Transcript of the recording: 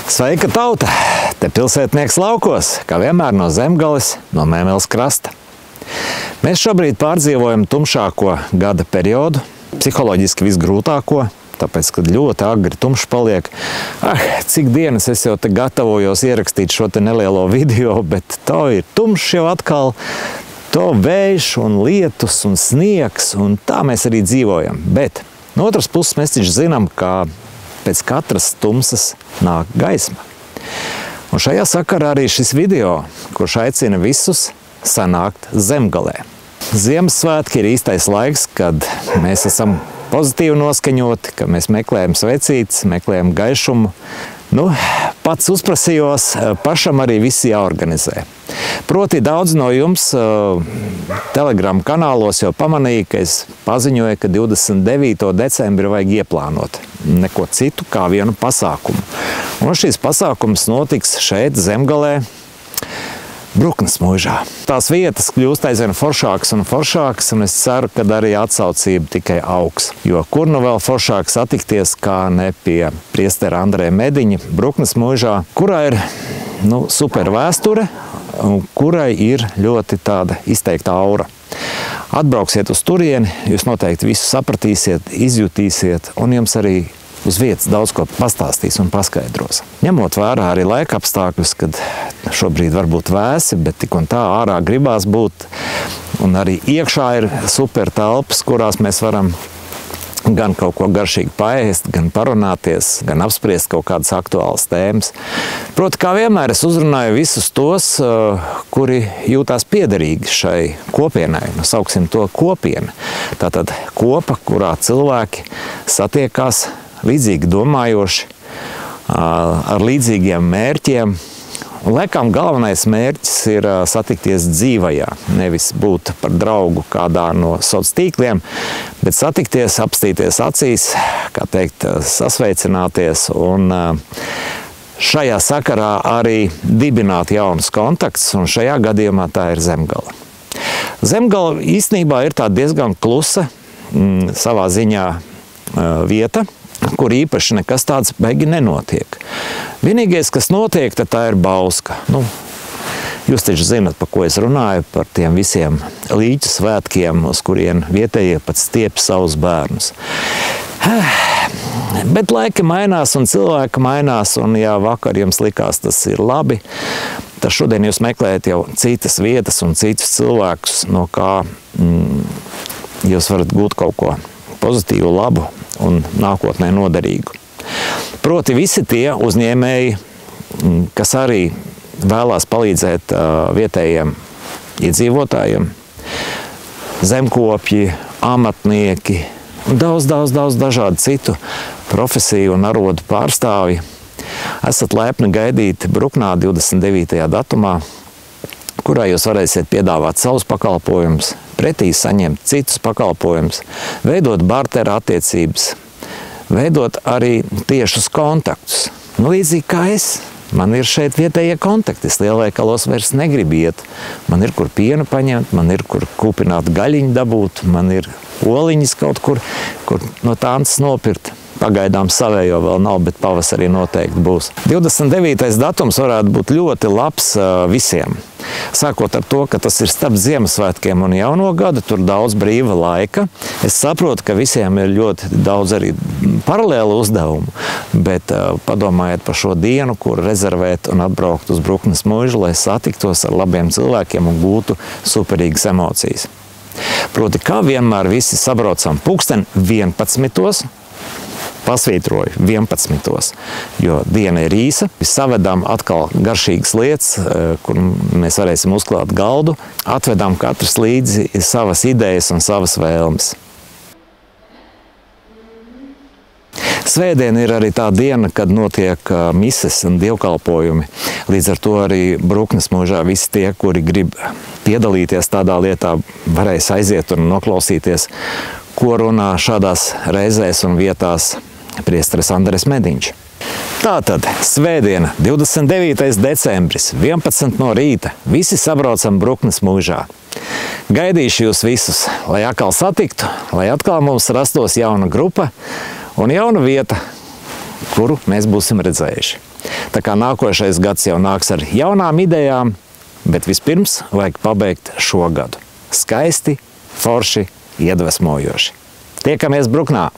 Sveika, tauta! Te pilsētnieks laukos, kā vienmēr no Zemgales, no Mēmeles krasta. Mēs šobrīd pārdzīvojam tumšāko gada periodu, psiholoģiski visgrūtāko, tāpēc, kad ļoti agri tumšs paliek. Cik dienas es jau te gatavojos ierakstīt šo te nelielo video, bet to ir tumšs jau atkal, to vējš un lietus un sniegs, un tā mēs arī dzīvojam. Bet no otras puses mēs taču zinām, ka pēc katras tumsas nāk gaisma. Un šajā sakarā arī šis video, kurš aicina visus sanākt Zemgalē. Ziemassvētki ir īstais laiks, kad mēs esam pozitīvi noskaņoti, ka mēs meklējam svecītes, meklējam gaišumu. Pats uzprasījos, pašam arī visi jāorganizē. Proti daudz no jums Telegram kanālos jau pamanīja, ka es paziņoju, ka 29. decembri vajag ieplānot neko citu kā vienu pasākumu. Un šīs pasākums notiks šeit, Zemgalē, Bruknes muižā. Tās vietas kļūst aizvien foršākas un foršākas, un es ceru, ka arī atsaucība tikai augs. Jo kur nu vēl foršāk satikties, kā ne pie priestera Andreja Mediņa Bruknes muižā, kurā ir super vēsture, un kurai ir ļoti tāda izteikta aura. Atbrauksiet uz turieni, jūs noteikti visu sapratīsiet, izjutīsiet, un jums arī uz vietas daudz ko pastāstīs un paskaidros. Ņemot vērā arī laika apstākļus, kad šobrīd varbūt vēsi, bet tik un tā ārā gribās būt, un arī iekšā ir super telpas, kurās mēs varam gan kaut ko garšīgi paēst, gan parunāties, gan apspriest kaut kādas aktuālas tēmas. Proti, kā vienmēr es uzrunāju visus tos, kuri jūtās piederīgi šai kopienai. Sauksim to kopienu. Tātad kopa, kurā cilvēki satiekās līdzīgi domājoši, ar līdzīgiem mērķiem. Un, laikam, galvenais mērķis ir satikties dzīvajā, nevis būt par draugu kādā no sociāliem tīkliem, bet satikties, apstīties acīs, kā teikt, sasveicināties un šajā sakarā arī dibināt jaunus kontaktus, un šajā gadījumā tā ir Zemgala. Zemgala īstenībā ir tā diezgan klusa savā ziņā vieta, kur īpaši nekas tāds baigi nenotiek. Vienīgais, kas notiek, tad tā ir Bauska. Jūs taču zinat, par ko es runāju, par tiem visiem līķu svētkiem, uz kurien vietējie pat stiep savus bērnus. Bet laiki mainās un cilvēki mainās, un ja vakar jums likās tas ir labi, tad šodien jūs meklējat jau citas vietas un citus cilvēkus, no kā jūs varat gūt kaut ko pozitīvu, labu un nākotnē noderīgu. Proti visi tie uzņēmēji, kas arī vēlās palīdzēt vietējiem iedzīvotājiem, zemkopji, amatnieki, daudz dažādu citu profesiju un arodu pārstāvji, esat lepni gaidīti Bruknā 29. datumā, kurā jūs varēsiet piedāvāt savus pakalpojumus, pretī saņemt citus pakalpojumus, veidot bartera attiecības, veidot arī tiešus kontaktus. Līdzīgi kā es, man ir šeit vietējie kontakti, es lielveikalos vairs negribu iet. Man ir kur pienu paņemt, man ir kur kūpināt gaļiņu dabūt, man ir oliņas kaut kur no tānces nopirkt. Pagaidām savējo vēl nav, bet pavasarī noteikti būs. 29. datums varētu būt ļoti labs visiem. Sākot ar to, ka tas ir starp Ziemassvētkiem un Jauno gadu, tur daudz brīva laika. Es saprotu, ka visiem ir ļoti daudz arī paralēlu uzdevumu, bet padomājiet par šo dienu, kur rezervēt un atbraukt uz Bruknes muižu, lai satiktos ar labiem cilvēkiem un gūtu superīgas emocijas. Proti, kā vienmēr visi sabraucam pulksten 11. Pasvītroju 11. Jo diena ir īsa. Savedām atkal garšīgas lietas, kur mēs varēsim uzklāt galdu. Atvedām katrs līdzi savas idejas un savas vēlmes. Svētdiena ir arī tā diena, kad notiek mises un dievkalpojumi. Līdz ar to arī Bruknes muižā visi tie, kuri grib piedalīties tādā lietā, varēs aiziet un noklausīties, ko runā šādās reizēs un vietās priesteris Andrejs Mediņš. Tātad, svētdiena, 29. decembris, 11 no rīta, visi sabraucam Bruknes muižā. Gaidīšu jūs visus, lai atkal satiktu, lai atkal mums rastos jauna grupa un jauna vieta, kuru mēs būsim redzējuši. Tā kā nākošais gads jau nāks ar jaunām idejām, bet vispirms vajag pabeigt šo gadu. Skaisti, forši, iedvesmojoši. Tiekamies Bruknā!